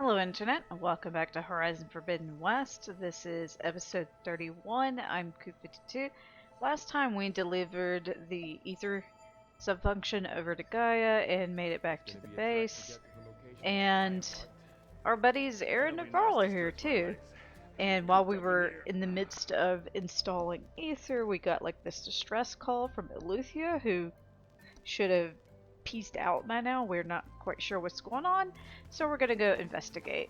Hello, Internet, and welcome back to Horizon Forbidden West. This is episode 31. I'm Coop52. Last time we delivered the ether subfunction over to Gaia and made it back to the base. And our buddies Aaron and Varl are here too. And while we were in the midst of installing ether, we got like this distress call from Eleuthia, who should have pieced out by now. We're not quite sure what's going on, so we're gonna go investigate.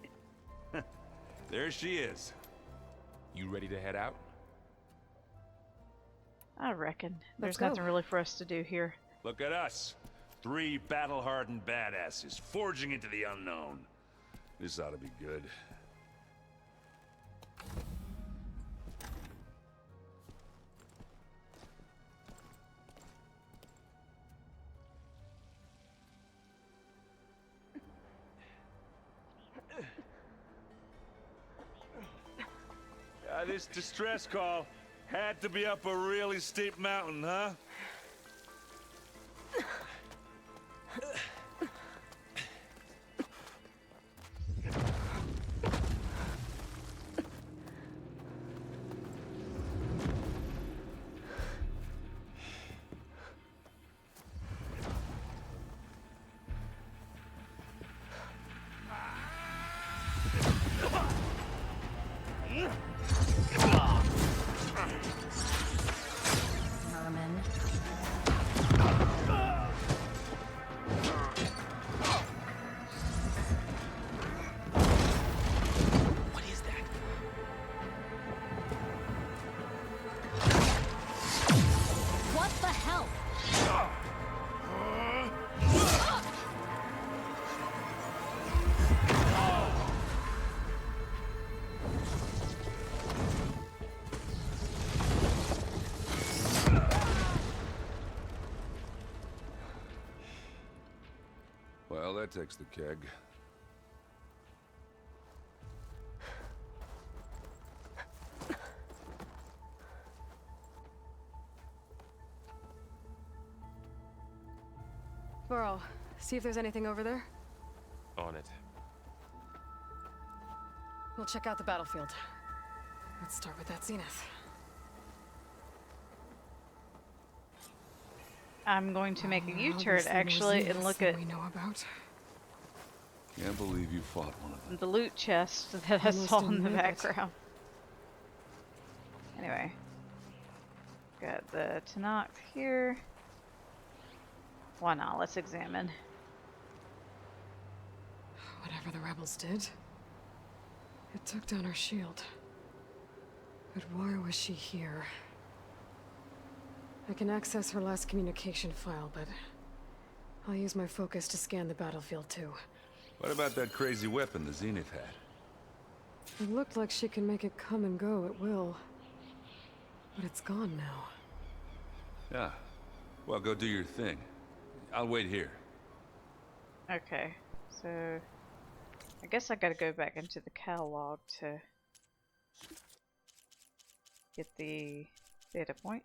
There she is. You ready to head out? I reckon. Let's There's go. nothing really for us to do here. Look at us. 3 battle-hardened badasses forging into the unknown. This ought to be good. This distress call had to be up a really steep mountain, huh? Herman. What is that? What the hell? Well, that takes the keg. Burrow, see if there's anything over there. On it. We'll check out the battlefield. Let's start with that Zenith. I'm going to make a U-turn Obviously, actually there's and look Zeniths at we know about. Can't believe you fought one of them. the loot chest that I Almost saw in didn't the make it. background. Anyway, got the Tanakh here. Why not? Let's examine. Whatever the rebels did, it took down our shield. But why was she here? I can access her last communication file, but I'll use my focus to scan the battlefield too. What about that crazy weapon the Zenith had? It looked like she can make it come and go at will. But it's gone now. Yeah. Well, go do your thing. I'll wait here. Okay, so I guess I gotta go back into the catalog to get the data point.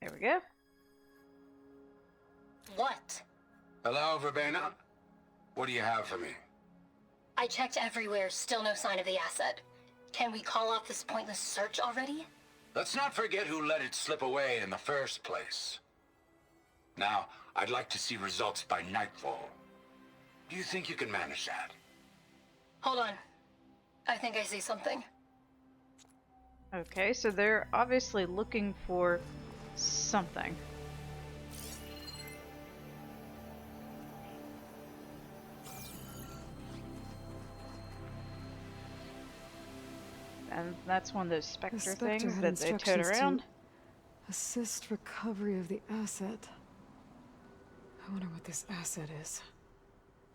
There we go. What? Hello, Verbena. What do you have for me? I checked everywhere, still no sign of the asset. Can we call off this pointless search already? Let's not forget who let it slip away in the first place. Now, I'd like to see results by nightfall. Do you think you can manage that? Hold on. I think I see something. Okay, so they're obviously looking for something. And that's one of those The Spectre Spectre things had that they tote instructions to around. assist recovery of the asset. I wonder what this asset is.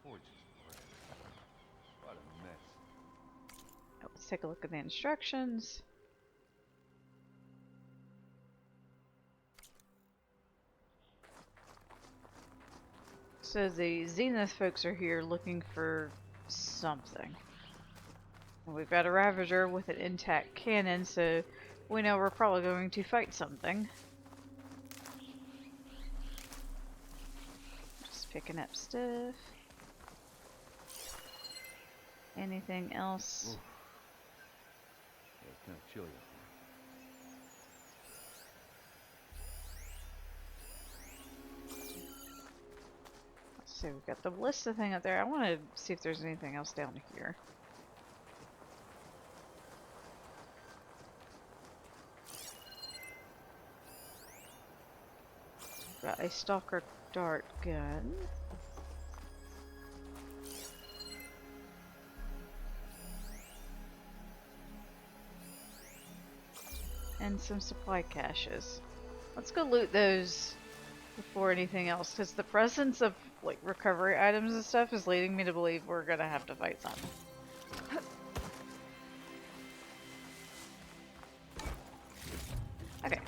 What a mess. Let's take a look at the instructions. So the Zenith folks are here looking for something. We've got a Ravager with an intact cannon, so we know we're probably going to fight something. Just picking up stuff. Anything else? Ooh. Yeah, it's kind of chilly up Let's see, we've got the ballista thing up there. I want to see if there's anything else down here. Got a stalker dart gun. And some supply caches. Let's go loot those before anything else, because the presence of like recovery items and stuff is leading me to believe we're gonna have to fight something. Okay.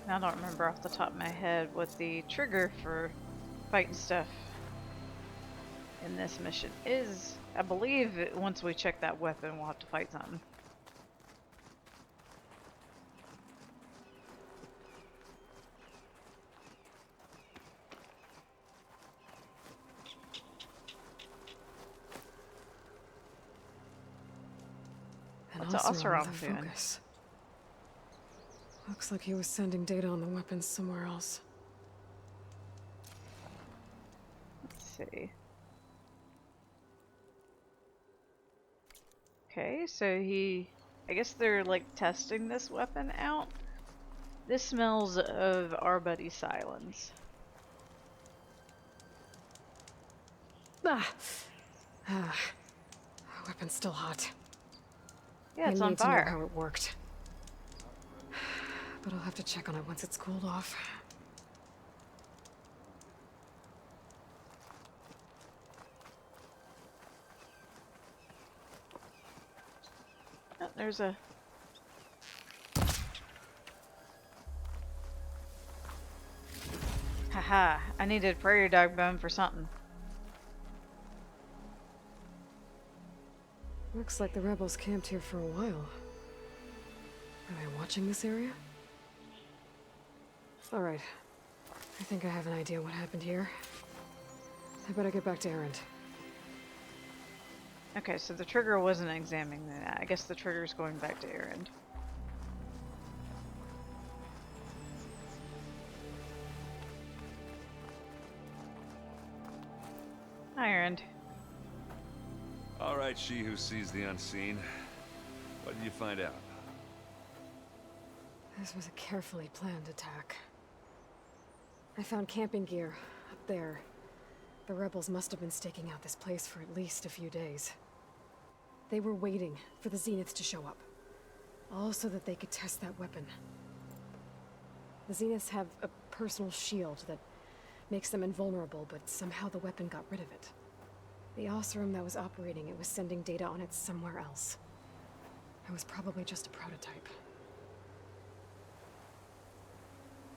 I don't remember off the top of my head what the trigger for fighting stuff in this mission is. I believe once we check that weapon, we'll have to fight something. What's Oseram doing? Focus. Looks like he was sending data on the weapons somewhere else. Let's see. Okay, so I guess they're like testing this weapon out. This smells of our buddy Silence. Weapon's still hot. Yeah, it's I on need to know fire. how it worked. But I'll have to check on it once it's cooled off. Oh, there's a... Haha, I needed prairie dog bone for something. Looks like the rebels camped here for a while. Are they watching this area? Alright. I think I have an idea what happened here. I better get back to Erend. Okay, so the trigger wasn't examining that. I guess the trigger's going back to Erend. Hi, Erend. All right, she who sees the unseen. What did you find out? This was a carefully planned attack. I found camping gear up there. The rebels must have been staking out this place for at least a few days. They were waiting for the Zeniths to show up. All so that they could test that weapon. The Zeniths have a personal shield that makes them invulnerable, but somehow the weapon got rid of it. The Oseram that was operating it was sending data on it somewhere else. It was probably just a prototype.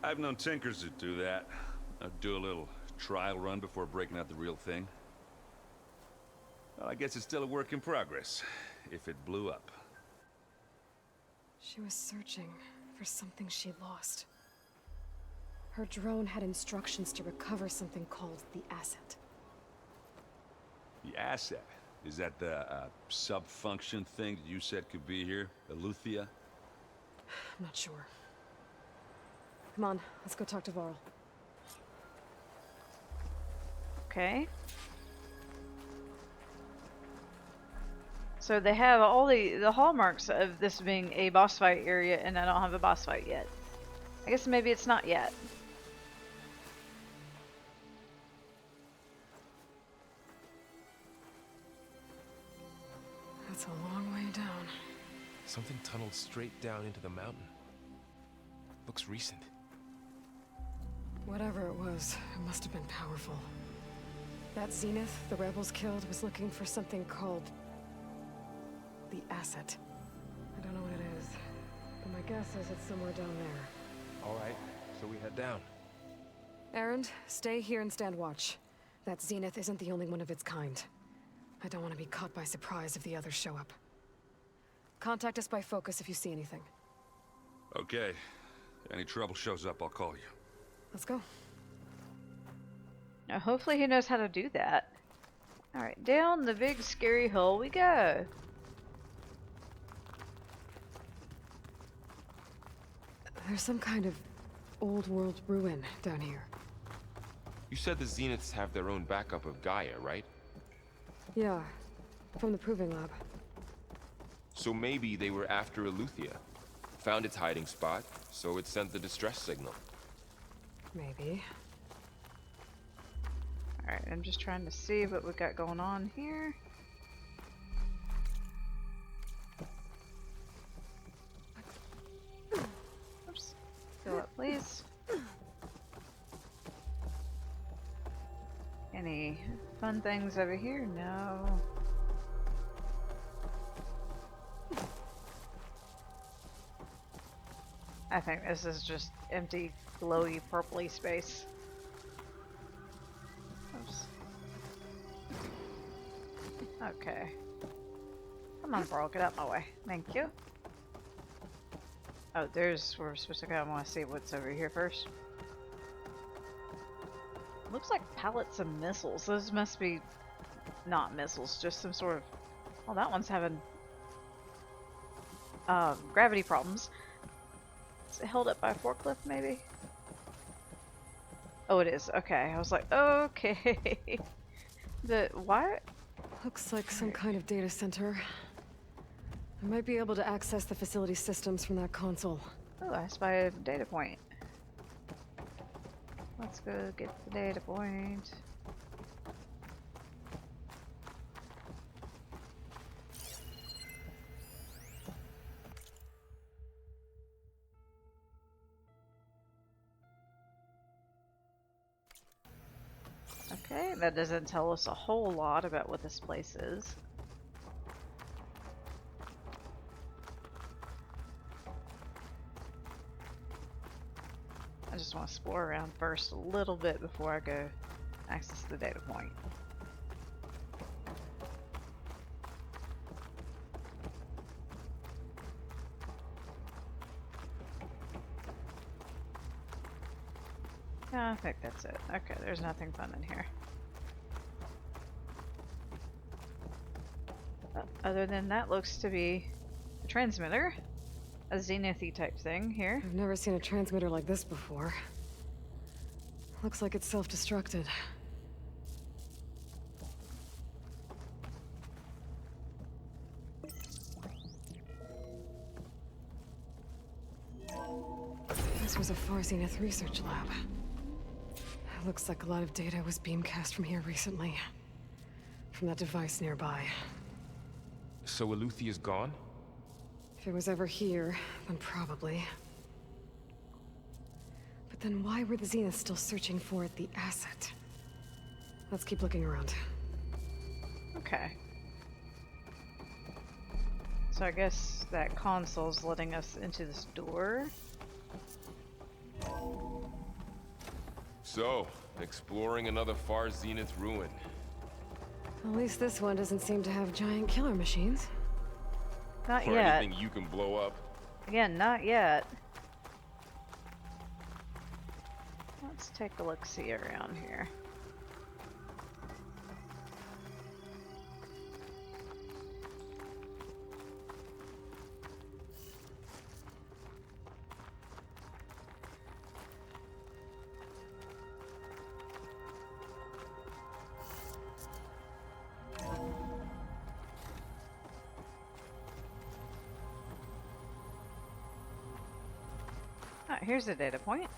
I've known tinkers that do that. I'd do a little trial run before breaking out the real thing. Well, I guess it's still a work in progress, if it blew up. She was searching for something she lost. Her drone had instructions to recover something called the Asset. The asset? Is that the sub-function thing that you said could be here? Eleuthia? I'm not sure. Come on, let's go talk to Varl. Okay. So they have all the hallmarks of this being a boss fight area, and I don't have a boss fight yet. I guess maybe it's not yet. That's a long way down. Something tunneled straight down into the mountain. Looks recent. Whatever it was, it must have been powerful. That Zenith the rebels killed was looking for something called the Asset. I don't know what it is, but my guess is it's somewhere down there. All right, so we head down. Erend, stay here and stand watch. That Zenith isn't the only one of its kind. I don't want to be caught by surprise if the others show up. Contact us by focus if you see anything. Okay. Any trouble shows up, I'll call you. Let's go. Now, hopefully he knows how to do that. Alright, down the big scary hole we go. There's some kind of old world ruin down here. You said the Zeniths have their own backup of Gaia, right? Yeah, from the Proving Lab. So maybe they were after Eleuthia. Found its hiding spot, so it sent the distress signal. Maybe. Alright, I'm just trying to see what we got going on here. Oops. Fill up, please. Any fun things over here? No. I think this is just empty, glowy, purpley space. Oops. Okay. Come on, bro, get out my way. Thank you. Oh, there's where we're supposed to go. I want to see what's over here first. Looks like pallets of missiles. Those must be not missiles, just some sort of... Oh, that one's having gravity problems. Is it held up by a forklift, maybe? Oh, it is. Okay. I was like, okay. Why? Looks like some kind of data center. I might be able to access the facility systems from that console. Oh, I spy a data point. Let's go get the data point. Okay, that doesn't tell us a whole lot about what this place is. I just want to explore around first a little bit before I go access the data point. I think that's it. Okay, there's nothing fun in here. Other than that, looks to be a transmitter. A Zenith-y type thing here. I've never seen a transmitter like this before. Looks like it's self-destructed. This was a Far Zenith research lab. Looks like a lot of data was beamcast from here recently. From that device nearby. So Eleuthia's gone? If it was ever here, then probably. But then why were the Zeniths still searching for the asset? Let's keep looking around. Okay. So I guess that console's letting us into this door. So, exploring another Far Zenith ruin. At least this one doesn't seem to have giant killer machines. Not Or yet. anything you can blow up. Again, not yet. Let's take a look-see around here. Here's a data point.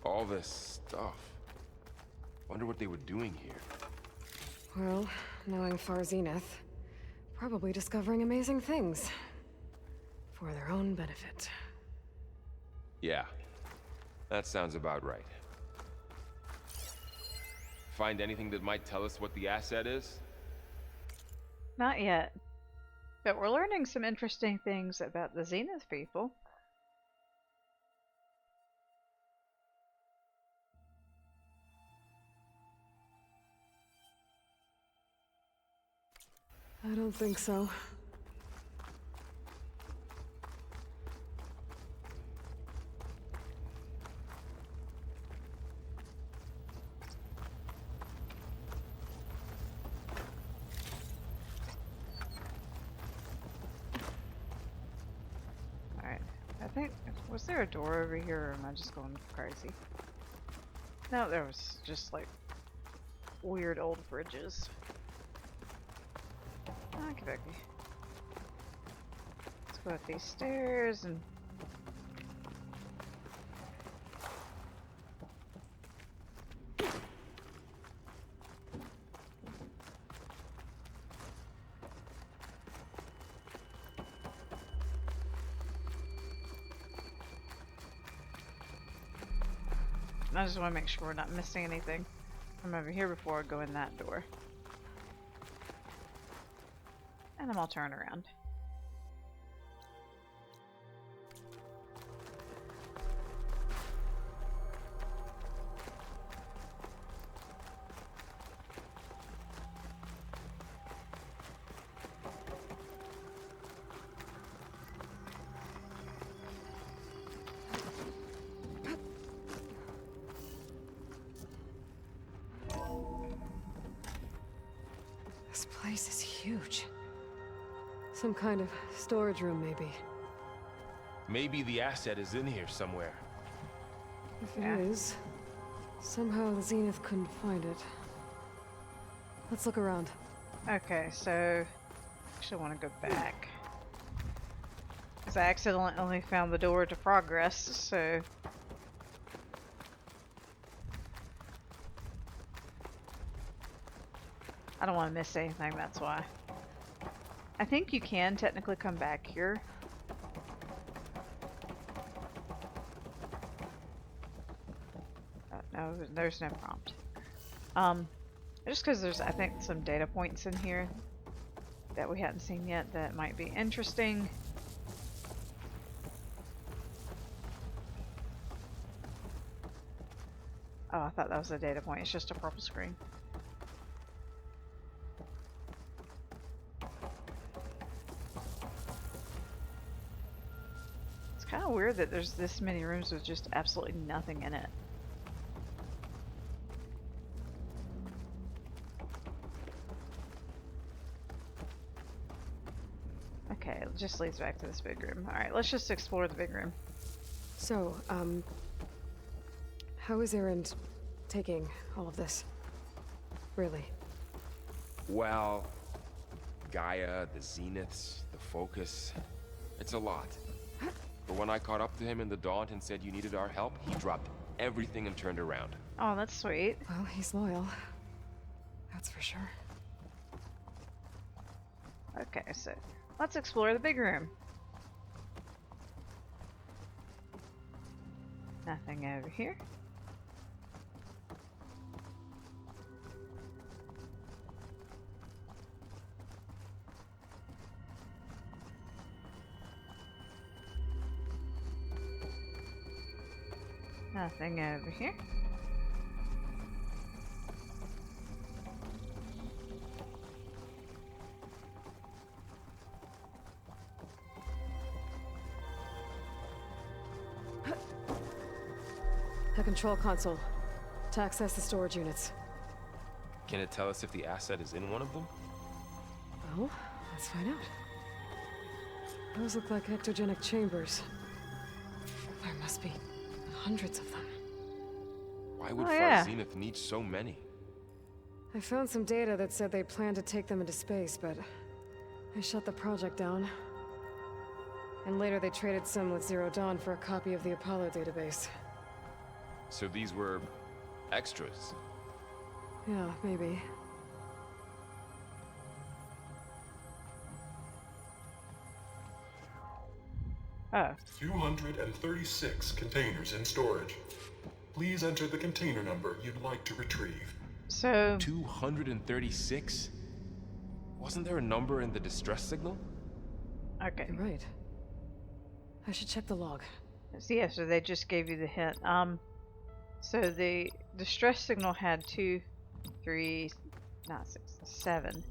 All this stuff. Wonder what they were doing here. Well, knowing Far Zenith, probably discovering amazing things. For their own benefit. Yeah. That sounds about right. Find anything that might tell us what the asset is? Not yet. But we're learning some interesting things about the Zenith people. I don't think so. Alright. I think, was there a door over here or am I just going crazy? No, there was just like weird old bridges. Okie dokie. Let's go up these stairs and... I just want to make sure we're not missing anything from over here before I go in that door. And then I'll turn around. This place is huge. Some kind of storage room, maybe. Maybe the asset is in here somewhere. If it is, somehow the Zenith couldn't find it. Let's look around. Okay, so... actually want to go back. Because I accidentally found the door to progress, so... I don't want to miss anything, that's why. I think you can technically come back here. No, there's no prompt. Just because there's, I think, some data points in here that we hadn't seen yet that might be interesting. Oh, I thought that was a data point. It's just a purple screen. It's kind of weird that there's this many rooms with just absolutely nothing in it. Okay, it just leads back to this big room. Alright, let's just explore the big room. So, how is Erend taking all of this? Really? Well, Gaia, the Zeniths, the Focus. It's a lot. But when I caught up to him in the Daunt and said you needed our help, he dropped everything and turned around. Oh, that's sweet. Well, he's loyal. That's for sure. Okay, so let's explore the big room. Nothing over here. Nothing over here. The control console. To access the storage units. Can it tell us if the asset is in one of them? Well, let's find out. Those look like ectogenic chambers. There must be hundreds of them. Why would Oh, Far yeah. Zenith need so many? I found some data that said they planned to take them into space, but they shut the project down. And later they traded some with Zero Dawn for a copy of the Apollo database. So these were extras. Yeah, maybe. Oh. 236 containers in storage. Please enter the container number you'd like to retrieve. So 236? Wasn't there a number in the distress signal? okay. You're right. I should check the log. So yeah, so they just gave you the hint. So the distress signal had 2, 3, not 6, 7.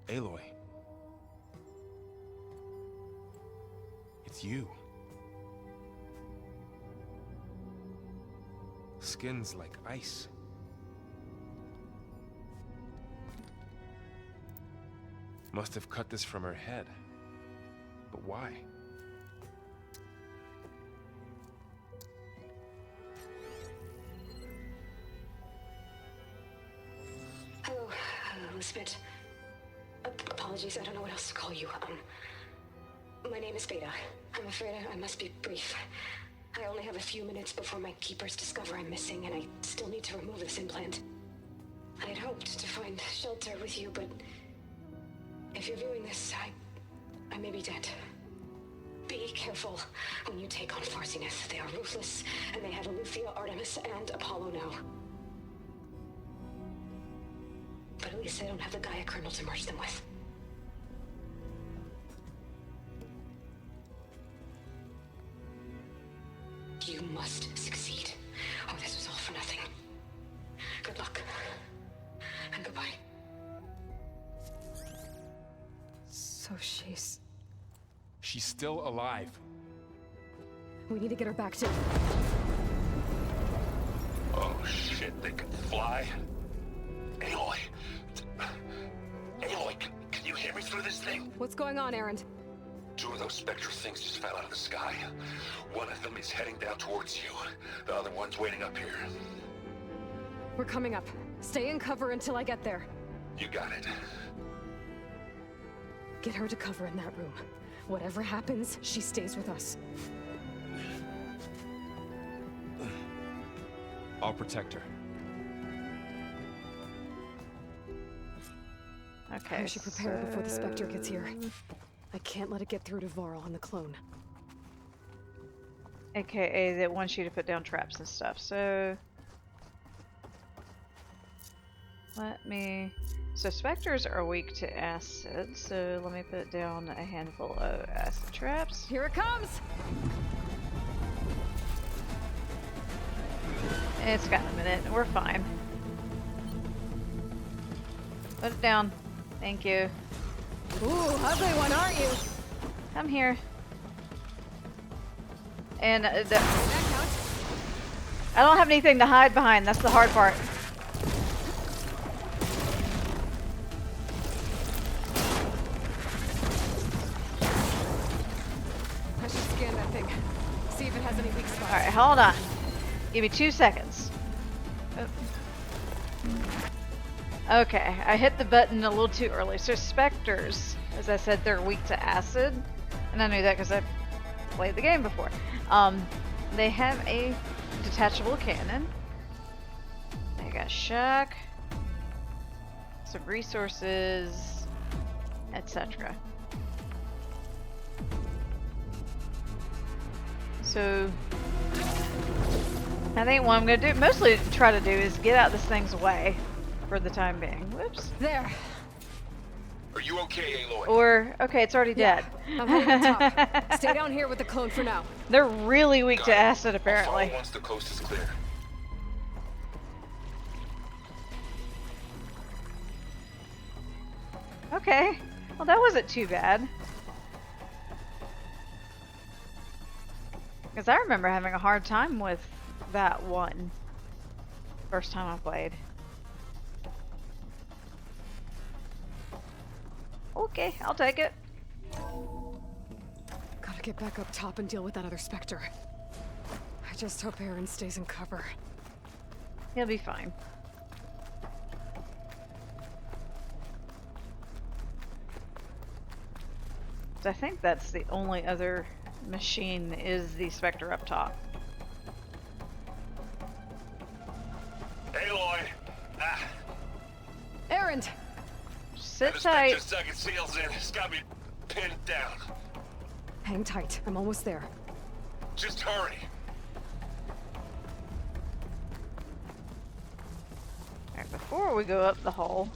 Aloy. It's you. Skin's like ice. Must have cut this from her head. But why? Hello, Elizabeth. Apologies, I don't know what else to call you. My name is Beta. I'm afraid I must be brief. I only have a few minutes before my keepers discover I'm missing, and I still need to remove this implant. I had hoped to find shelter with you, but if you're viewing this, I may be dead. Be careful when you take on Far Zenith. They are ruthless, and they have Eleuthia, Artemis, and Apollo now. But at least they don't have the Gaia kernel to merge them with. You must succeed, or this was all for nothing. Good luck. And goodbye. So she's... She's still alive. We need to get her back to... Oh shit, they can fly? Aloy! Aloy, can you hear me through this thing? What's going on, Erend? 2 of those Spectre things just fell out of the sky. One of them is heading down towards you. The other one's waiting up here. We're coming up. Stay in cover until I get there. You got it. Get her to cover in that room. Whatever happens, she stays with us. I'll protect her. Okay. I should prepare before the Spectre gets here. I can't let it get through to Varl and the clone. AKA that wants you to put down traps and stuff. So let me... So Spectres are weak to acid, so let me put down a handful of acid traps. Here it comes! It's got a minute. We're fine. Put it down. Thank you. Ooh, ugly one, aren't you? Come here. And That counts. I don't have anything to hide behind. That's the hard part. I should scan that thing. See if it has any weak spots. Alright, hold on. Give me 2 seconds. Okay, I hit the button a little too early. So Spectres, as I said, they're weak to acid. And I knew that because I've played the game before. They have a detachable cannon. They got shock, some resources, etc. So I think what I'm going to do, mostly try to do, is get out this thing's way for the time being. Whoops. There. Are you okay, Aloy? Or, okay, it's already dead. I'm heading to top. Stay down here with the clone for now. They're really weak to acid, I'll apparently. follow once the coast is clear. Okay. Well, that wasn't too bad. Because I remember having a hard time with that one. First time I played. Okay, I'll take it. Gotta get back up top and deal with that other Spectre. I just hope Aaron stays in cover. He'll be fine. So I think that's the only other machine is the Spectre up top. Aloy! Ah, Aaron! Sit the tight. Spectre's dug its heels in. It's got me pinned down. Hang tight. I'm almost there. Just hurry. Alright, before we go up the hole.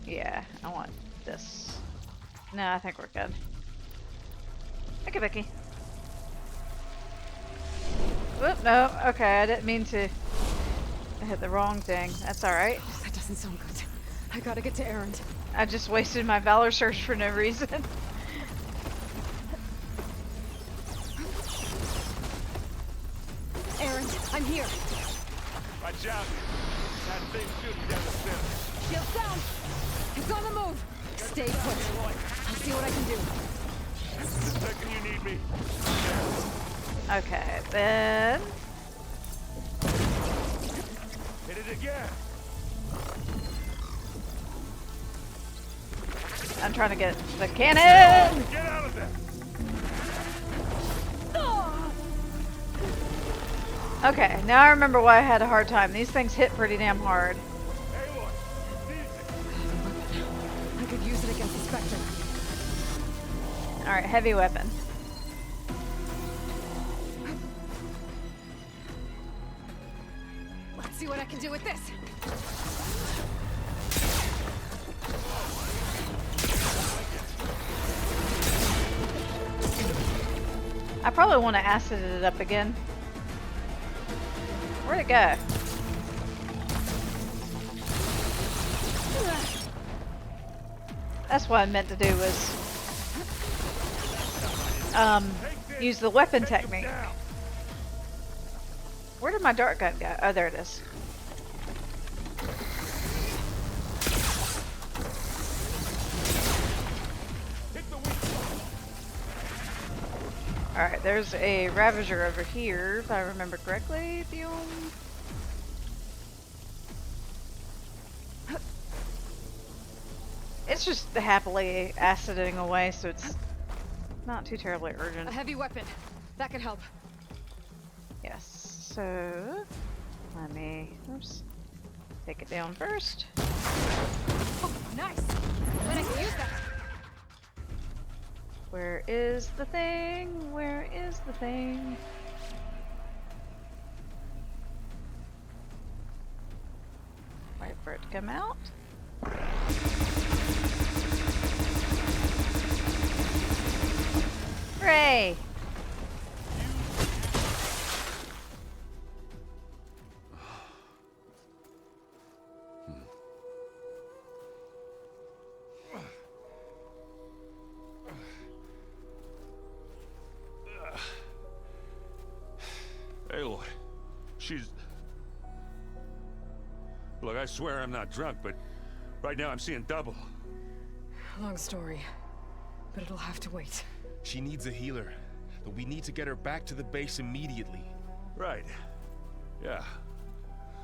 Yeah, I want this. No, I think we're good. Okay, Vicky. Whoop, no. Okay, I didn't mean to. I hit the wrong thing. That's alright. That doesn't sound good. I gotta get to Aaron. I just wasted my Valor Surge for no reason. Aaron, I'm here. Watch out. That thing's shooting down the center. Shield down. It's on the move. Stay put. I'll see what I can do. The second you need me. Okay, then. Hit it again. I'm trying to get the cannon! Get out of there. Okay, now I remember why I had a hard time. These things hit pretty damn hard. Aloy, I could use it against the Spectre. Alright, heavy weapon. Let's see what I can do with this. I probably want to acid it up again. Where'd it go? That's what I meant to do was use the weapon technique. Where did my dart gun go? Oh, there it is. Alright, there's a Ravager over here, if I remember correctly. It's just happily aciding away, so it's not too terribly urgent. A heavy weapon. That could help. Yes, so let me, oops, take it down first. Oh, nice. Then I can use that. Where is the thing? Where is the thing? Wait for it to come out. Hooray! Aloy, she's... Look, I swear I'm not drunk, but right now I'm seeing double. Long story, but it'll have to wait. She needs a healer, but we need to get her back to the base immediately. Right. Yeah.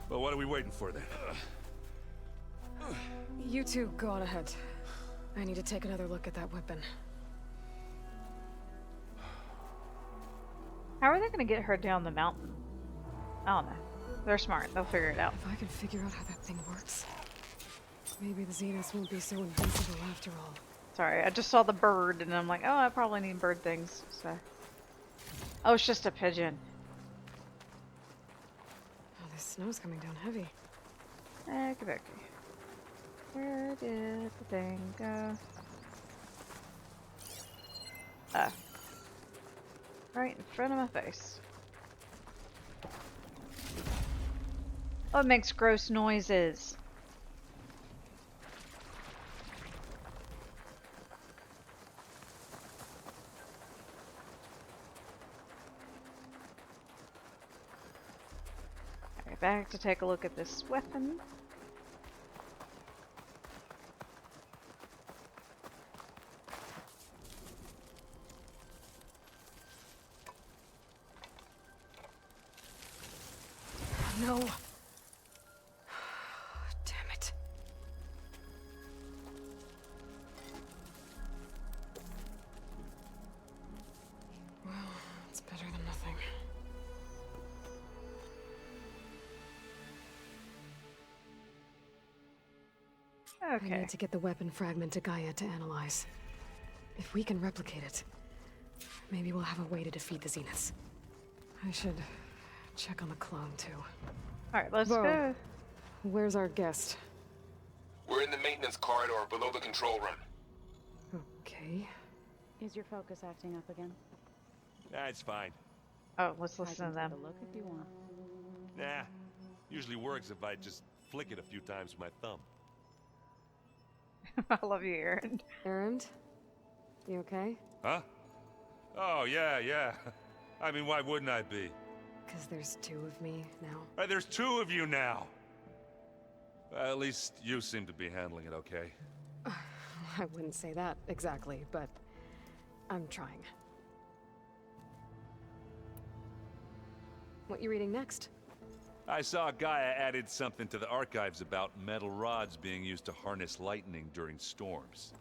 Well, what are we waiting for then? You two go on ahead. I need to take another look at that weapon. How are they going to get her down the mountain? I don't know. They're smart. They'll figure it out. If I can figure out how that thing works, maybe the Zeniths won't be so invincible after all. Sorry, I just saw the bird and I'm like, oh, I probably need bird things. So, oh, it's just a pigeon. Oh, this snow's coming down heavy. Okay. Where did the thing go? Ah. Right in front of my face. Oh, it makes gross noises. back to take a look at this weapon. No. Damn it. Well, it's better than nothing. I Okay. need to get the weapon fragment to Gaia to analyze. If we can replicate it, maybe we'll have a way to defeat the Zeniths. I should check on the clone, too. Alright, let's Whoa. go. Where's our guest? We're in the maintenance corridor below the control room. Okay. Is your focus acting up again? Nah, it's fine. Oh, let's I listen can to them. take a look if you want. Nah, usually works if I just flick it a few times with my thumb. I love you, Aaron. Erend? You okay? Huh? Oh, yeah. I mean, why wouldn't I be? Because there's two of me now. There's two of you now! At least you seem to be handling it okay. I wouldn't say that exactly, but I'm trying. What you reading next? I saw Gaia added something to the archives about metal rods being used to harness lightning during storms.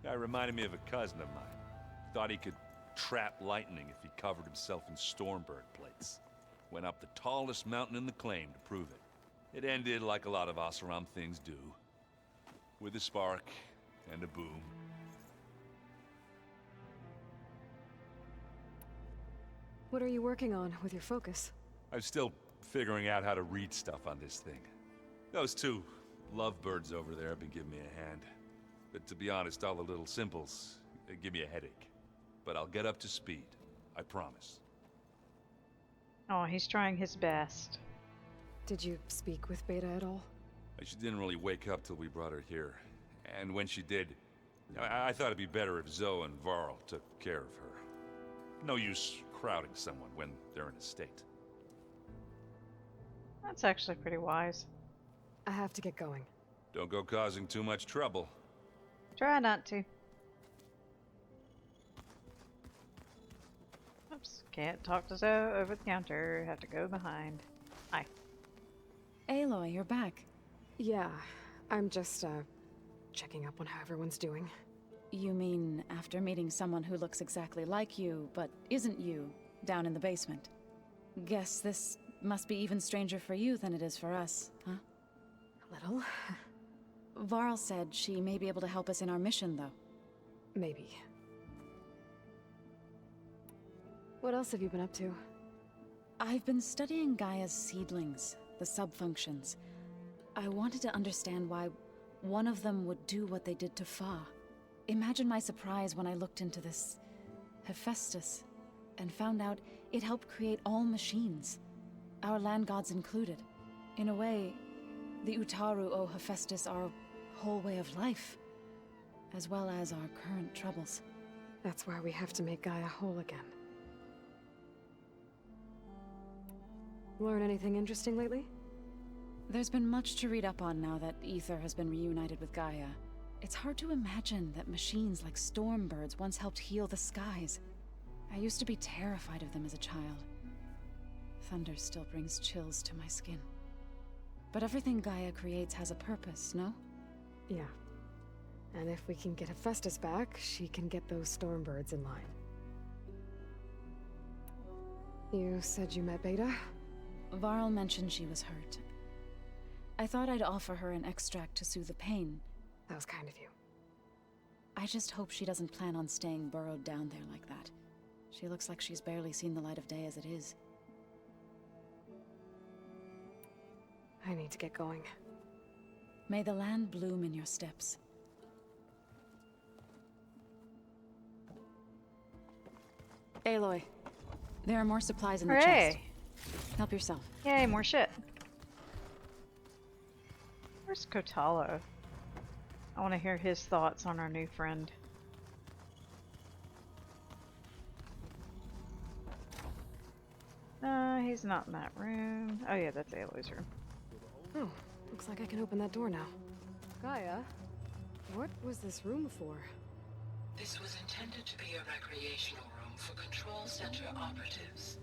That reminded me of a cousin of mine. Thought he could trap lightning if he covered himself in Stormbird plates. Went up the tallest mountain in the claim to prove it. It ended like a lot of Oseram things do. With a spark and a boom. What are you working on with your focus? I'm still figuring out how to read stuff on this thing. Those two lovebirds over there have been giving me a hand. But to be honest, all the little symbols give me a headache. But I'll get up to speed. I promise. Oh, he's trying his best. Did you speak with Beta at all? She didn't really wake up till we brought her here. And when she did, I thought it'd be better if Zoe and Varl took care of her. No use crowding someone when they're in a state. That's actually pretty wise. I have to get going. Don't go causing too much trouble. Try not to. Oops, can't talk to Zoe over the counter. Have to go behind. Hi. Aloy, you're back. Yeah, I'm just, checking up on how everyone's doing. You mean after meeting someone who looks exactly like you, but isn't you, down in the basement? Guess this must be even stranger for you than it is for us, huh? A little. Varl said she may be able to help us in our mission, though. Maybe. What else have you been up to? I've been studying Gaia's seedlings, the subfunctions. I wanted to understand why one of them would do what they did to Fa. Imagine my surprise when I looked into this Hephaestus and found out it helped create all machines, our land gods included. In a way, the Utaru owe Hephaestus our whole way of life, as well as our current troubles. That's why we have to make Gaia whole again. Learn anything interesting lately? There's been much to read up on now that Aether has been reunited with Gaia. It's hard to imagine that machines like Stormbirds once helped heal the skies. I used to be terrified of them as a child. Thunder still brings chills to my skin. But everything Gaia creates has a purpose, no? Yeah. And if we can get Hephaestus back, she can get those Stormbirds in line. You said you met Beta? Varl mentioned she was hurt. I thought I'd offer her an extract to soothe the pain. That was kind of you. I just hope she doesn't plan on staying burrowed down there like that. She looks like she's barely seen the light of day as it is. I need to get going. May the land bloom in your steps. Aloy, there are more supplies in the chest. Hooray! Help yourself. Yay, more shit. Where's Kotalo? I want to hear his thoughts on our new friend. he's not in that room. Oh yeah, that's Aloy's room. Oh, looks like I can open that door now. Gaia, what was this room for? This was intended to be a recreational room for Control Center operatives.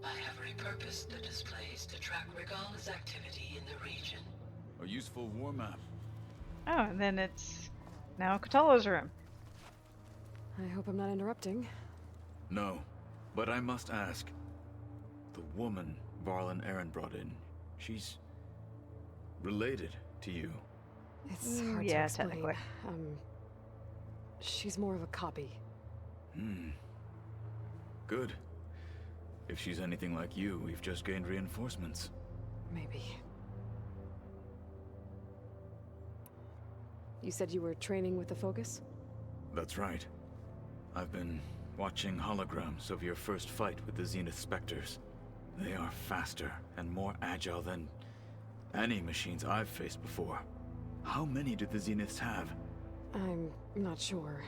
I have repurposed the displays to track Regala's activity in the region. A useful war map. Oh, and then it's now Katala's room. I hope I'm not interrupting. No, but I must ask. The woman Varl and Aaron brought in, she's related to you. It's hard yeah, to explain. technically. She's more of a copy. Good. If she's anything like you, we've just gained reinforcements. Maybe. You said you were training with the Focus? That's right. I've been watching holograms of your first fight with the Zenith Spectres. They are faster and more agile than any machines I've faced before. How many do the Zeniths have? I'm not sure.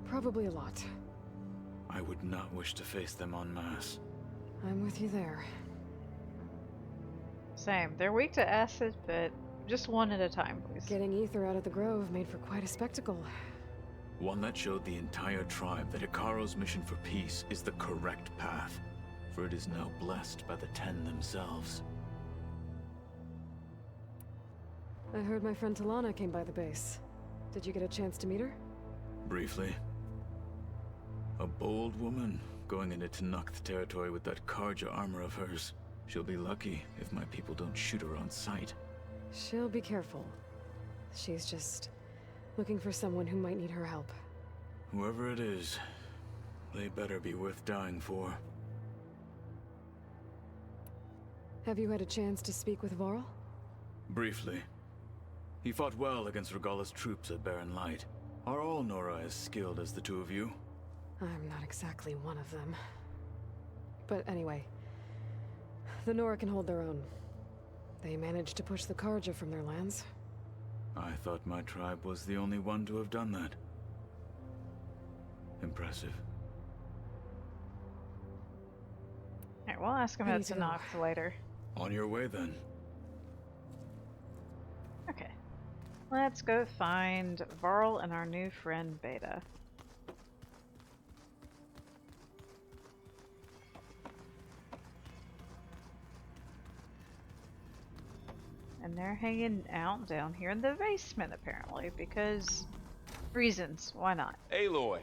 Probably a lot. I would not wish to face them en masse. I'm with you there. Same. They're weak to acid, but just one at a time, please. Getting Ether out of the Grove made for quite a spectacle. One that showed the entire tribe that Ikaro's mission for peace is the correct path, for it is now blessed by the Ten themselves. I heard my friend Talana came by the base. Did you get a chance to meet her? Briefly. A bold woman going into Tenakth territory with that Karja armor of hers. She'll be lucky if my people don't shoot her on sight. She'll be careful. She's just looking for someone who might need her help. Whoever it is, they better be worth dying for. Have you had a chance to speak with Varl? Briefly. He fought well against Regala's troops at Barren Light. Are all Nora as skilled as the two of you? I'm not exactly one of them. But anyway, the Nora can hold their own. They managed to push the Karja from their lands. I thought my tribe was the only one to have done that. Impressive. Alright, we'll ask him about Tenakth later. On your way then. Okay. Let's go find Varl and our new friend Beta. And they're hanging out down here in the basement, apparently, because reasons. Why not? Aloy,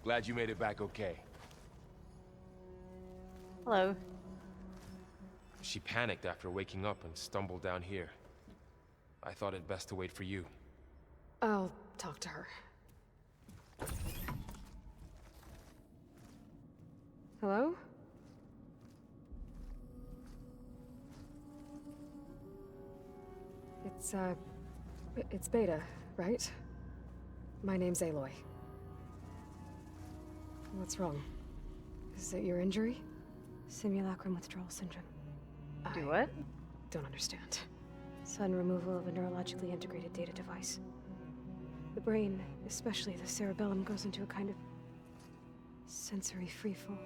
glad you made it back okay. Hello. She panicked after waking up and stumbled down here. I thought it best to wait for you. I'll talk to her. Hello? It's Beta, right? My name's Aloy. What's wrong? Is it your injury? Simulacrum withdrawal syndrome. Do what? Don't understand. Sudden removal of a neurologically integrated data device. The brain, especially the cerebellum, goes into a kind of sensory freefall.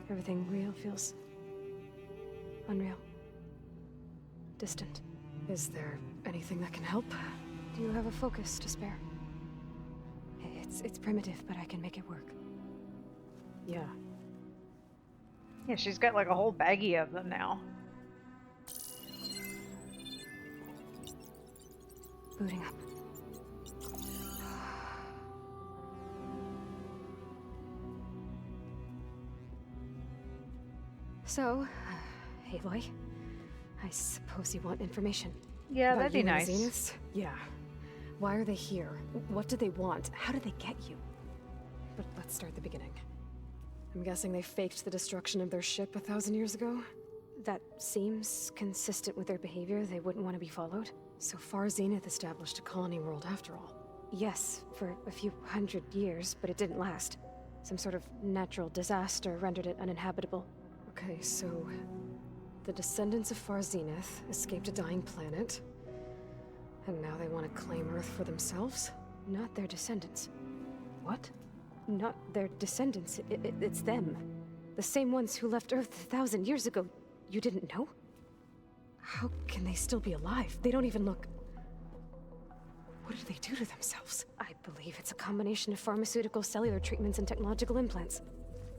Everything real feels unreal. Distant. Is there anything that can help? Do you have a focus to spare? It's primitive, but I can make it work. Yeah. Yeah, she's got like a whole baggie of them now. Booting up. So, Aloy, I suppose you want information. Yeah, about that'd be you and nice. the Zeniths? Yeah. Why are they here? What do they want? How did they get you? But let's start at the beginning. I'm guessing they faked the destruction of their ship 1,000 years ago? That seems consistent with their behavior. They wouldn't want to be followed. So far, Zenith established a colony world after all. Yes, for a few hundred years, but it didn't last. Some sort of natural disaster rendered it uninhabitable. Okay, so the descendants of Far Zenith escaped a dying planet, and now they want to claim Earth for themselves? Not their descendants. What? Not their descendants. It's them. The same ones who left Earth 1,000 years ago. You didn't know? How can they still be alive? They don't even look... What do they do to themselves? I believe it's a combination of pharmaceutical, cellular treatments, and technological implants.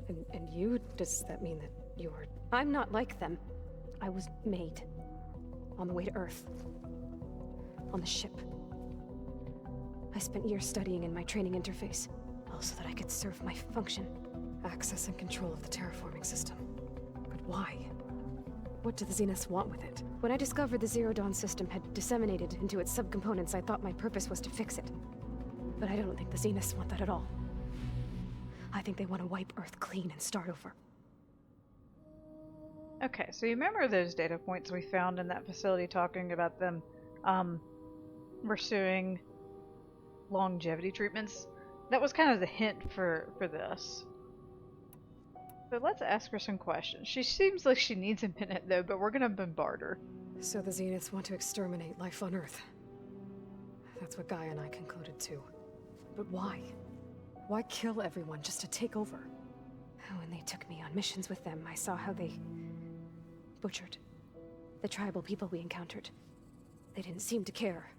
And you? Does that mean that you're... I'm not like them. I was made. On the way to Earth. On the ship. I spent years studying in my training interface, all so that I could serve my function. Access and control of the terraforming system. But why? What do the Zeniths want with it? When I discovered the Zero Dawn system had disseminated into its subcomponents, I thought my purpose was to fix it. But I don't think the Zeniths want that at all. I think they want to wipe Earth clean and start over. Okay, so you remember those data points we found in that facility talking about them pursuing longevity treatments? That was kind of the hint for this. So let's ask her some questions. She seems like she needs a minute though, but we're gonna bombard her. So the Zeniths want to exterminate life on Earth. That's what Gaia and I concluded too. But why? Why kill everyone just to take over? When they took me on missions with them, I saw how they butchered the tribal people we encountered. They didn't seem to care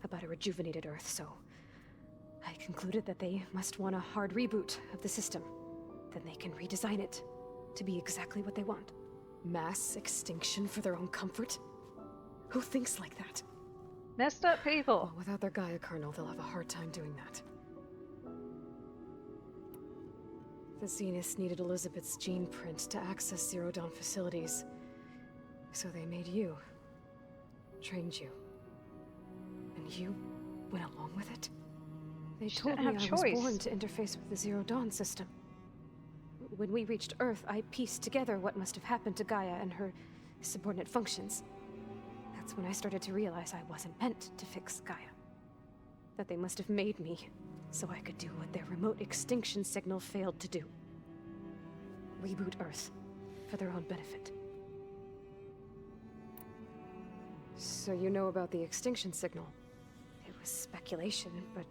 about a rejuvenated Earth, so I concluded that they must want a hard reboot of the system. Then they can redesign it to be exactly what they want. Mass extinction for their own comfort? Who thinks like that? Messed up people. Well, without their Gaia kernel, they'll have a hard time doing that. The Zeniths needed Elizabeth's gene print to access Zero Dawn facilities. So they made you. Trained you. And you went along with it? They told me I was born to interface with the Zero Dawn system. When we reached Earth, I pieced together what must have happened to Gaia and her subordinate functions. That's when I started to realize I wasn't meant to fix Gaia. That they must have made me so I could do what their remote extinction signal failed to do. Reboot Earth for their own benefit. So you know about the extinction signal? It was speculation, but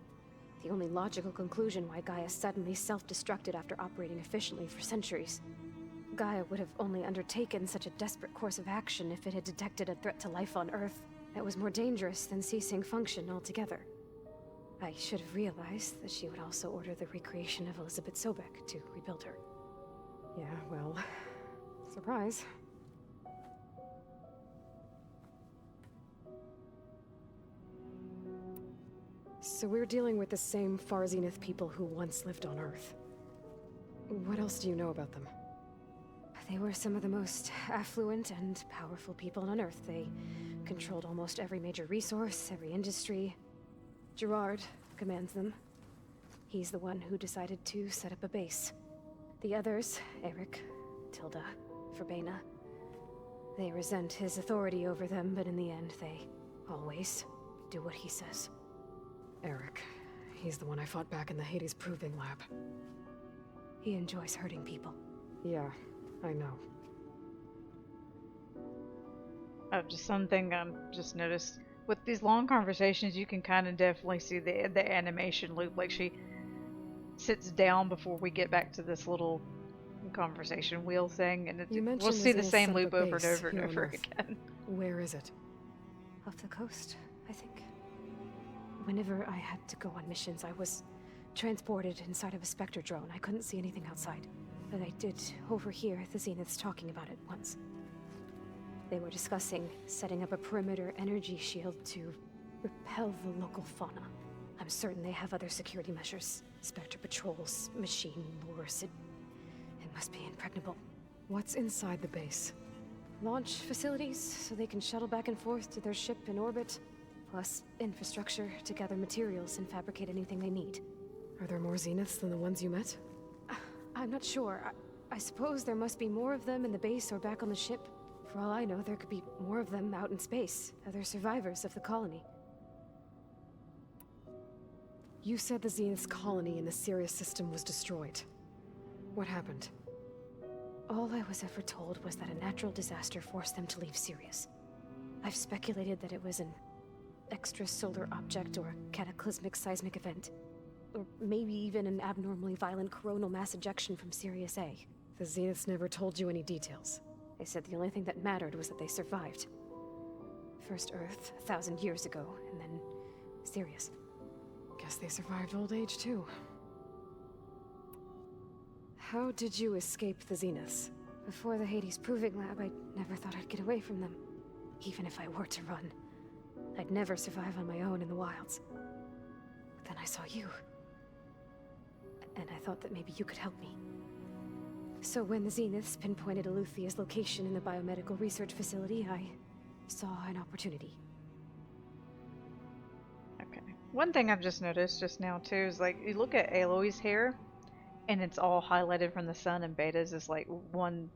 the only logical conclusion why Gaia suddenly self-destructed after operating efficiently for centuries. Gaia would have only undertaken such a desperate course of action if it had detected a threat to life on Earth that was more dangerous than ceasing function altogether. I should have realized that she would also order the recreation of Elizabeth Sobek to rebuild her. Yeah, well, surprise. So we're dealing with the same Far Zenith people who once lived on Earth. What else do you know about them? They were some of the most affluent and powerful people on Earth. They controlled almost every major resource, every industry. Gerard commands them. He's the one who decided to set up a base. The others, Eric, Tilda, Verbena, they resent his authority over them, but in the end, they always do what he says. Eric. He's the one I fought back in the Hades Proving Lab. He enjoys hurting people. Yeah, I know. Just something just noticed. With these long conversations, you can kind of definitely see the animation loop. Like she sits down before we get back to this little conversation wheel thing, and we'll see the same loop over and over and over again. Where is it? Off the coast, I think. Whenever I had to go on missions, I was transported inside of a Spectre drone. I couldn't see anything outside. But I did overhear the Zeniths talking about it once. They were discussing setting up a perimeter energy shield to repel the local fauna. I'm certain they have other security measures. Spectre patrols, machine wars. It must be impregnable. What's inside the base? Launch facilities, so they can shuttle back and forth to their ship in orbit. Plus infrastructure to gather materials and fabricate anything they need. Are there more Zeniths than the ones you met? I'm not sure. I suppose there must be more of them in the base or back on the ship. For all I know, there could be more of them out in space, other survivors of the colony. You said the Zenith's colony in the Sirius system was destroyed. What happened? All I was ever told was that a natural disaster forced them to leave Sirius. I've speculated that it was an extrasolar object or a cataclysmic seismic event. Or maybe even an abnormally violent coronal mass ejection from Sirius A. The Zeniths never told you any details. They said the only thing that mattered was that they survived. First Earth, 1,000 years ago, and then Sirius. Guess they survived old age, too. How did you escape the Zeniths? Before the Hades Proving Lab, I never thought I'd get away from them. Even if I were to run. I'd never survive on my own in the wilds. But then I saw you. And I thought that maybe you could help me. So when the Zeniths pinpointed Eluthia's location in the biomedical research facility, I saw an opportunity. Okay. One thing I've just noticed just now too is like you look at Aloy's hair and it's all highlighted from the sun, and Beta's is like one,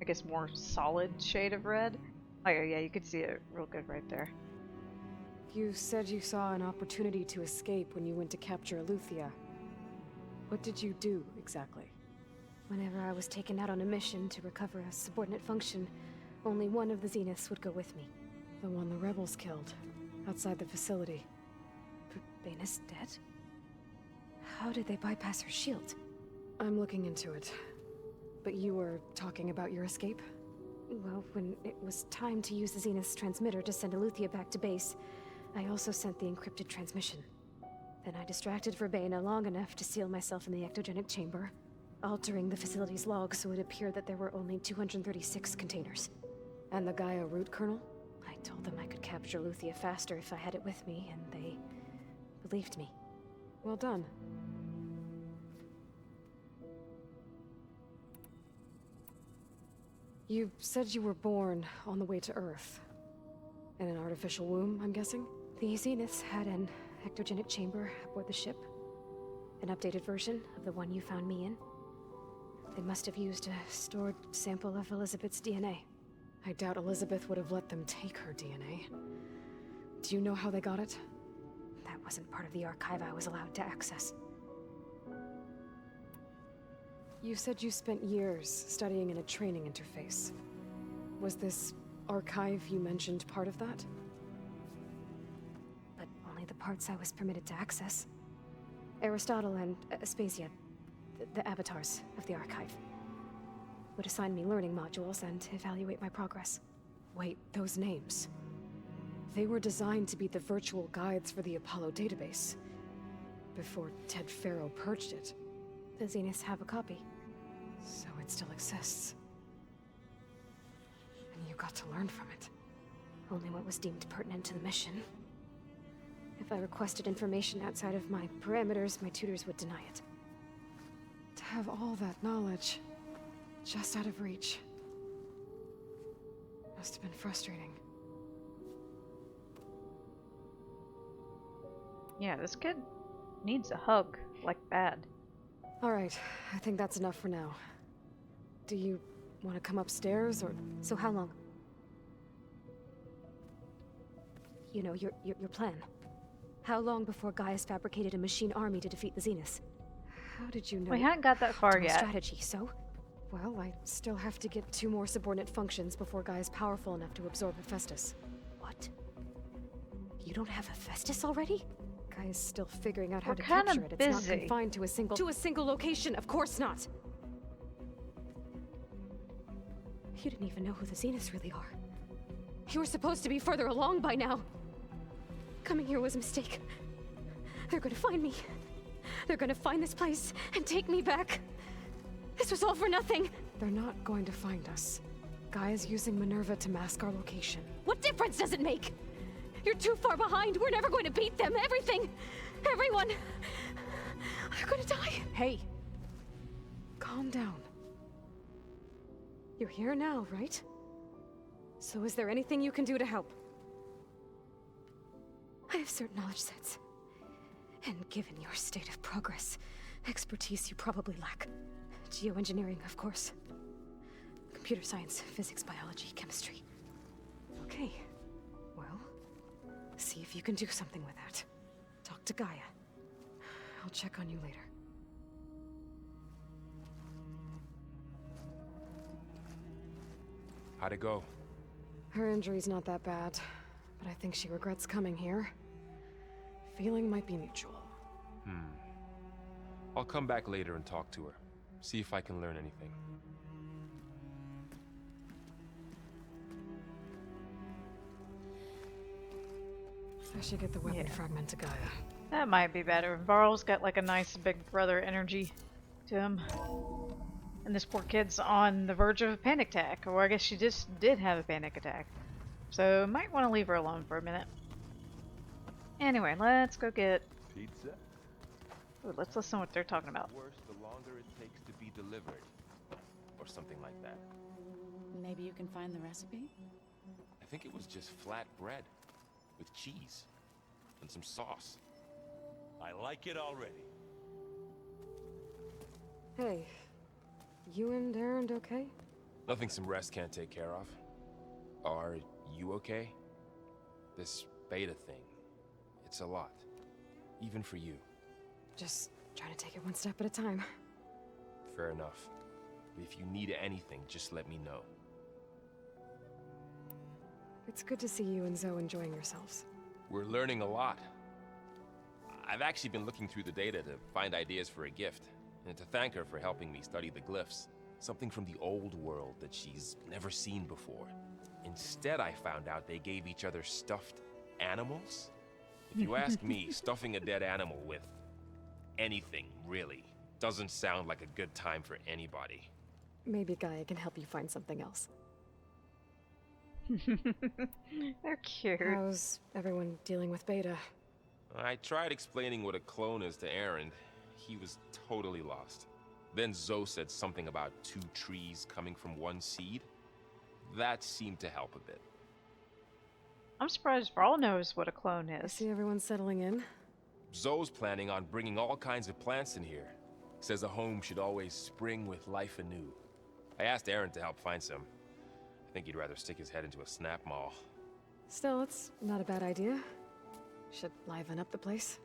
I guess, more solid shade of red. Like, oh yeah, you could see it real good right there. You said you saw an opportunity to escape when you went to capture Eluthia. What did you do, exactly? Whenever I was taken out on a mission to recover a subordinate function, only one of the Zeniths would go with me. The one the rebels killed, outside the facility. Baina's dead? How did they bypass her shield? I'm looking into it. But you were talking about your escape? Well, when it was time to use the Zenith's transmitter to send Eluthia back to base, I also sent the encrypted transmission. Then I distracted Verbena long enough to seal myself in the ectogenic chamber, altering the facility's log so it appeared that there were only 236 containers. And the Gaia root kernel? I told them I could capture Eluthia faster if I had it with me, and they believed me. Well done. You said you were born on the way to Earth. In an artificial womb, I'm guessing? The Zeniths had an ectogenic chamber aboard the ship. An updated version of the one you found me in. They must have used a stored sample of Elizabeth's DNA. I doubt Elizabeth would have let them take her DNA. Do you know how they got it? That wasn't part of the archive I was allowed to access. You said you spent years studying in a training interface. Was this archive you mentioned part of that? But only the parts I was permitted to access. Aristotle and Aspasia, the avatars of the archive, would assign me learning modules and evaluate my progress. Wait, those names. They were designed to be the virtual guides for the Apollo database. Before Ted Faro purged it. The Zeniths have a copy. So it still exists. And you got to learn from it. Only what was deemed pertinent to the mission. If I requested information outside of my parameters, my tutors would deny it. To have all that knowledge, just out of reach. Must have been frustrating. Yeah, this kid needs a hug, like bad. Alright, I think that's enough for now. Do you want to come upstairs, or...? So how long? You know, your plan. How long before Gaius fabricated a machine army to defeat the Zeniths? How did you know? We hadn't got that far yet. Strategy, so? Well, I still have to get 2 more subordinate functions before Gaia's powerful enough to absorb Hephaestus. What? You don't have Hephaestus already? Gaia's still figuring out how to kinda capture it. It's not confined to a single location. Of course not. You didn't even know who the Zeniths really are. You were supposed to be further along by now. Coming here was a mistake. They're gonna find me. They're gonna find this place and take me back. This was all for nothing. They're not going to find us. Gaia's using Minerva to mask our location. What difference does it make? You're too far behind. We're never going to beat them. Everything. Everyone. They're gonna die. Hey. Calm down. You're here now, right? So is there anything you can do to help? I have certain knowledge sets. And given your state of progress, expertise you probably lack. Geoengineering, of course. Computer science, physics, biology, chemistry. Okay. Well, see if you can do something with that. Talk to Gaia. I'll check on you later. How'd it go? Her injury's not that bad, but I think she regrets coming here. Feeling might be mutual. I'll come back later and talk to her. See if I can learn anything. I should get the weapon fragment to Gaia. That might be better. Varl's got like a nice big brother energy to him. And this poor kid's on the verge of a panic attack. Or I guess she just did have a panic attack. So might want to leave her alone for a minute. Anyway, let's go get... Pizza? Ooh, let's listen to what they're talking about. Worse, the longer it takes to be delivered. Or something like that. Maybe you can find the recipe? I think it was just flat bread. With cheese. And some sauce. I like it already. Hey, you and Aaron okay? Nothing some rest can't take care of. Are you okay? This beta thing. It's a lot. Even for you. Just trying to take it one step at a time. Fair enough. If you need anything, just let me know. It's good to see you and Zoe enjoying yourselves. We're learning a lot. I've actually been looking through the data to find ideas for a gift, and to thank her for helping me study the glyphs. Something from the old world that she's never seen before. Instead, I found out they gave each other stuffed animals. If you ask me, stuffing a dead animal with anything, really, doesn't sound like a good time for anybody. Maybe Gaia can help you find something else. They're cute. How's everyone dealing with Beta? I tried explaining what a clone is to Aaron. He was totally lost. Then Zoe said something about 2 trees coming from one seed. That seemed to help a bit. I'm surprised Varl knows what a clone I is. see everyone settling in. Zoe's planning on bringing all kinds of plants in here. Says a home should always spring with life anew. I asked Aaron to help find some. I think he'd rather stick his head into a snap mall. Still, it's not a bad idea. Should liven up the place.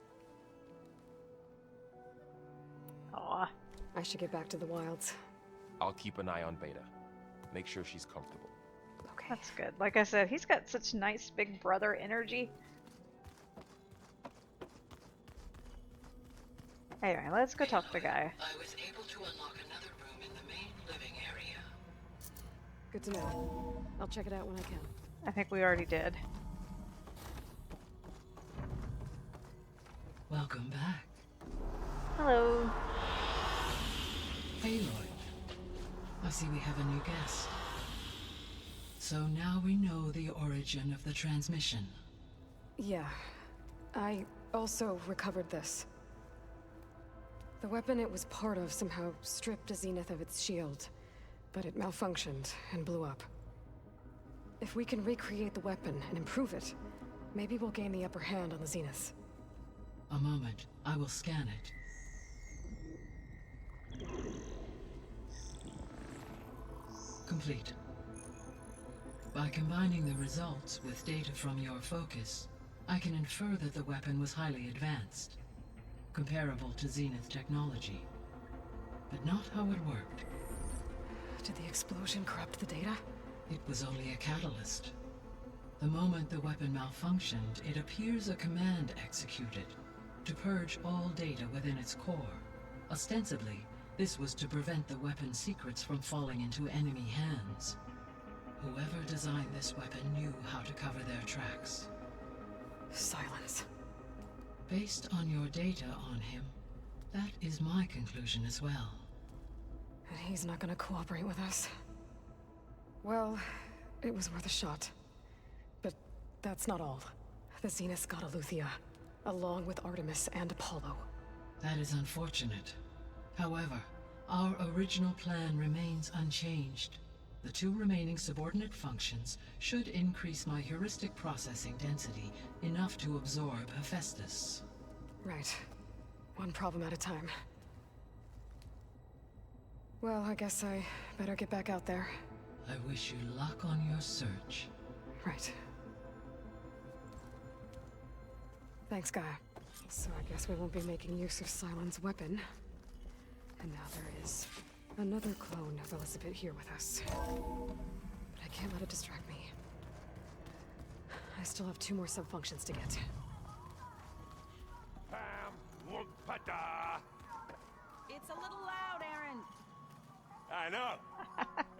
Aw. I should get back to the wilds. I'll keep an eye on Beta. Make sure she's comfortable. Okay. That's good. Like I said, he's got such nice big brother energy. Anyway, let's go talk to the guy. I was able to unlock another room in the main living area. Good to know. I'll check it out when I can. I think we already did. Welcome back. Hello. Aloy. I see we have a new guest. So now we know the origin of the transmission. Yeah. I also recovered this. The weapon it was part of somehow stripped a Zenith of its shield, but it malfunctioned and blew up. If we can recreate the weapon and improve it, maybe we'll gain the upper hand on the Zeniths. A moment. I will scan it. Complete. By combining the results with data from your focus, I can infer that the weapon was highly advanced, comparable to Zenith technology, but not how it worked. Did the explosion corrupt the data? It was only a catalyst. The moment the weapon malfunctioned, it appears a command executed to purge all data within its core. Ostensibly, this was to prevent the weapon's secrets from falling into enemy hands. Whoever designed this weapon knew how to cover their tracks. Silence. Based on your data on him, that is my conclusion as well. And he's not gonna cooperate with us. Well, it was worth a shot. But that's not all. The Zeniths got Eleuthia, along with Artemis and Apollo. That is unfortunate. However, our original plan remains unchanged. The 2 remaining subordinate functions should increase my heuristic processing density enough to absorb Hephaestus. Right. One problem at a time. Well, I guess I better get back out there. I wish you luck on your search. Right. Thanks, Gaia. So I guess we won't be making use of Cylon's weapon. And now there is another clone of Elizabeth here with us. But I can't let it distract me. I still have 2 more subfunctions to get. It's a little loud, Aaron. I know.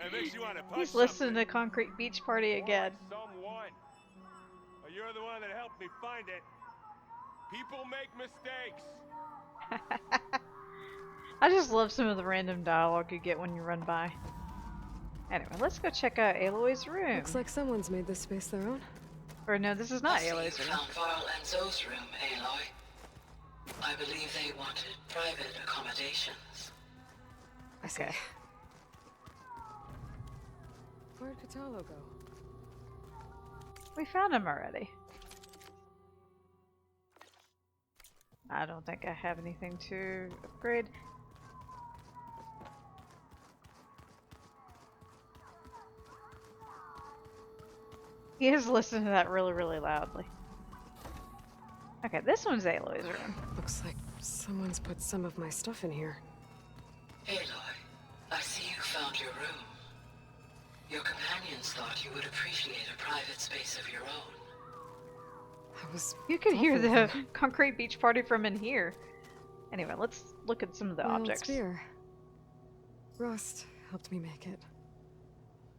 It makes you want to punch He's listening something. to Concrete Beach Party again. Someone. you're the one that helped me find it. People make mistakes. I just love some of the random dialogue you get when you run by. Anyway, let's go check out Aloy's room. Looks like someone's made this space their own. Or no, this is not Aloy's room. Found Varl and Zoe's room, Aloy. I believe they wanted private accommodations. I see. Okay. Where'd Kotallo go? We found him already. I don't think I have anything to upgrade. He is listening to that really, really loudly. Okay, this one's Aloy's room. Looks like someone's put some of my stuff in here. Aloy, I see you found your room. Your companions thought you would appreciate a private space of your own. You could hear the concrete beach party from in here. Anyway, let's look at some of the objects. Spear. Rust helped me make it.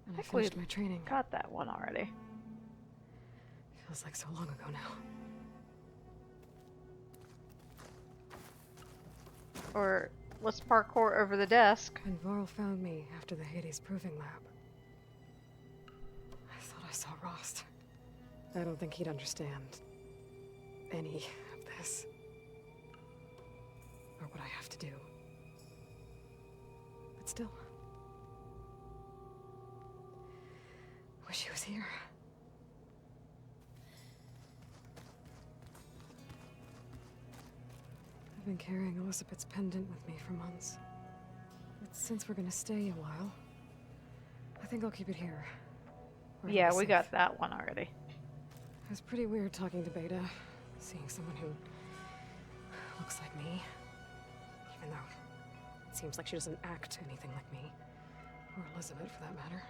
And I think we finished my training. Got that one already. Feels like so long ago now. Or let's parkour over the desk. When Varl found me after the Hades Proving Lab, I thought I saw Rost. I don't think he'd understand any of this. Or what I have to do. But still. Wish he was here. I've been carrying Elizabeth's pendant with me for months. But since we're gonna stay a while, I think I'll keep it here. Yeah, we got that one already. It was pretty weird talking to Beta, seeing someone who looks like me. Even though it seems like she doesn't act anything like me. Or Elizabeth, for that matter.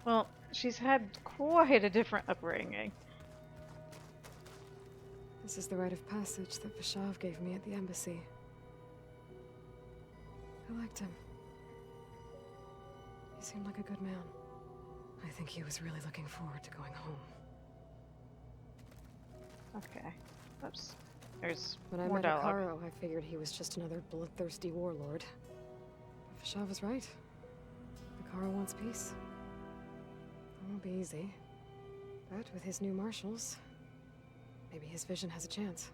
Well, she's had quite a different upbringing. This is the rite of passage that Vishav gave me at the embassy. I liked him. He seemed like a good man. I think he was really looking forward to going home. Okay. Oops. There's When I more met dialogue. Hekarro, I figured he was just another bloodthirsty warlord. But Vishav was right. Hekarro wants peace. It won't be easy. But with his new marshals, maybe his vision has a chance.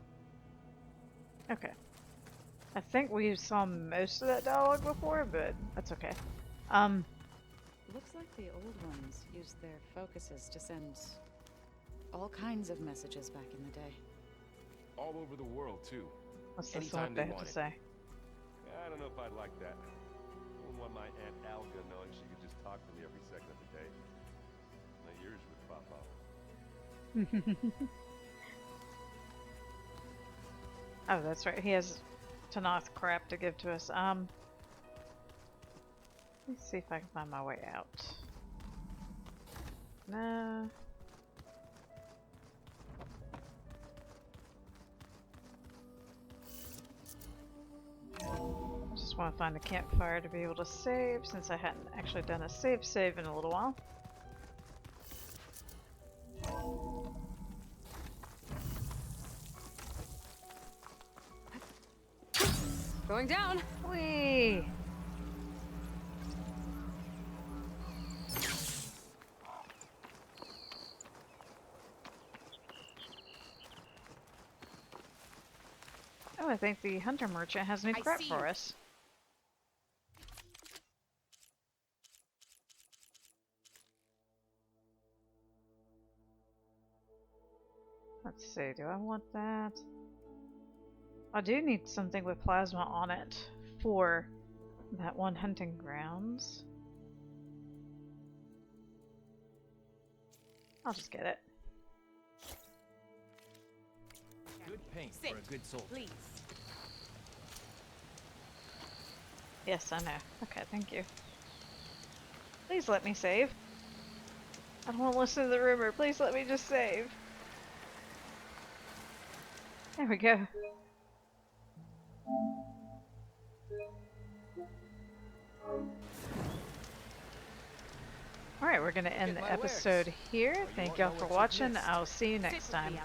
Okay. I think we saw most of that dialogue before, but that's okay. Looks like the old ones used their focuses to send all kinds of messages back in the day. All over the world, too. What's this Anytime what they have want to it. say? Yeah, I don't know if I'd like that. I wouldn't want my Aunt Alga knowing she could just talk to me every second of the day. My ears would pop off. Oh, that's right. He has Tanoth crap to give to us. Let's see if I can find my way out. No. Just want to find a campfire to be able to save, since I hadn't actually done a save in a little while. Going down! Whee! Oh, I think the hunter merchant has new crap for us. Let's see, do I want that? I do need something with plasma on it for that one hunting grounds. I'll just get it. Good paint for a good soldier. Please. Yes, I know. Okay, thank you. Please let me save. I don't want to listen to the rumor. Please let me just save. There we go. Alright, we're going to end the episode here. Thank y'all for watching. I'll see you next time.